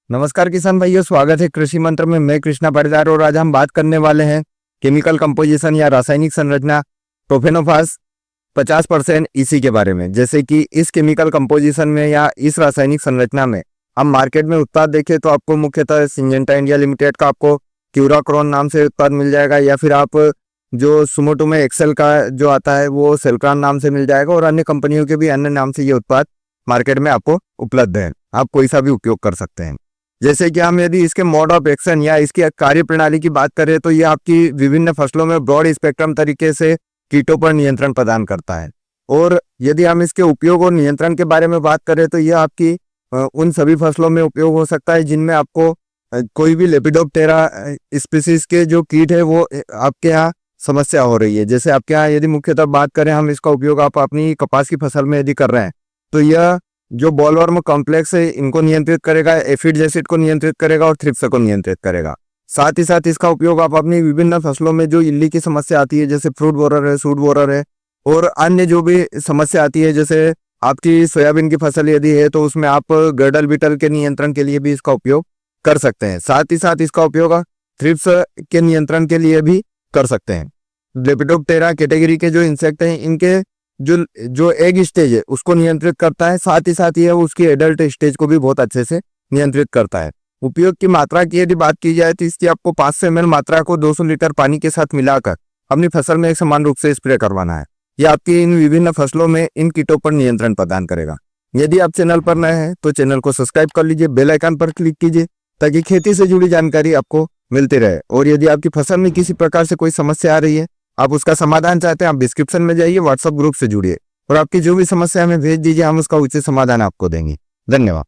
नमस्कार किसान भाइयों, स्वागत है कृषि मंत्र में। मैं कृष्णा पाटीदार और आज हम बात करने वाले हैं केमिकल कंपोजिशन या रासायनिक संरचना प्रोफेनोफास 50% इसी के बारे में। जैसे कि इस केमिकल कंपोजिशन में या इस रासायनिक संरचना में हम मार्केट में उत्पाद देखें तो आपको मुख्यतः सिंजेंटा इंडिया लिमिटेड का आपको क्यूराक्रोन नाम से उत्पाद मिल जाएगा, या फिर आप जो सुमोटो एक्सेल का जो आता है वो सेल्ट्रॉन नाम से मिल जाएगा, और अन्य कंपनियों के भी अन्य नाम से ये उत्पाद मार्केट में आपको उपलब्ध है। आप कोई सा भी उपयोग कर सकते हैं। जैसे कि हम यदि इसके मोड ऑफ एक्शन या इसकी कार्य प्रणाली की बात करें तो ये आपकी विभिन्न फसलों में ब्रॉड स्पेक्ट्रम तरीके से कीटों पर नियंत्रण प्रदान करता है। और यदि हम इसके उपयोग और नियंत्रण के बारे में बात करें तो यह आपकी उन सभी फसलों में उपयोग हो सकता है जिनमें आपको कोई भी लेपिडोप्टेरा स्पीसीज के जो कीट है वो आपके यहाँ समस्या हो रही है। जैसे आपके यहाँ यदि मुख्यतः बात करें हम, इसका उपयोग आप अपनी कपास की फसल में यदि कर रहे हैं तो यह जो बॉलवर्म कॉम्प्लेक्स है इनको नियंत्रित करेगा, एफिड एसिड को नियंत्रित करेगा और थ्रिप्स को नियंत्रित करेगा। साथ ही साथ इसका उपयोग आप अपनी विभिन्न फसलों में जो इल्ली की समस्या आती है, जैसे फ्रूट बोरर है, सूट बोरर है, और अन्य जो भी समस्या आती है, जैसे आपकी सोयाबीन की फसल यदि है तो उसमें आप गर्डल बीटल के नियंत्रण के लिए भी इसका उपयोग कर सकते हैं। साथ ही साथ इसका उपयोग थ्रिप्स के नियंत्रण के लिए भी कर सकते हैं। लेपिडोप्टेरा कैटेगरी के जो इंसेक्ट हैं इनके जो एग स्टेज है उसको नियंत्रित करता है। साथ ही साथ यह उसकी एडल्ट स्टेज को भी बहुत अच्छे से नियंत्रित करता है। उपयोग की मात्रा की यदि बात की जाए तो इसकी आपको 500 ml मात्रा को 200 लीटर पानी के साथ मिलाकर अपनी फसल में एक समान रूप से स्प्रे करवाना है। यह आपकी इन विभिन्न फसलों में इन कीटों पर नियंत्रण प्रदान करेगा। यदि आप चैनल पर नए हैं तो चैनल को सब्सक्राइब कर लीजिए, बेल आइकन पर क्लिक कीजिए ताकि खेती से जुड़ी जानकारी आपको मिलती रहे। और यदि आपकी फसल में किसी प्रकार से कोई समस्या आ रही है, आप उसका समाधान चाहते हैं, आप डिस्क्रिप्शन में जाइए, व्हाट्सएप ग्रुप से जुड़िए और आपकी जो भी समस्या हमें भेज दीजिए, हम उसका उचित समाधान आपको देंगे। धन्यवाद।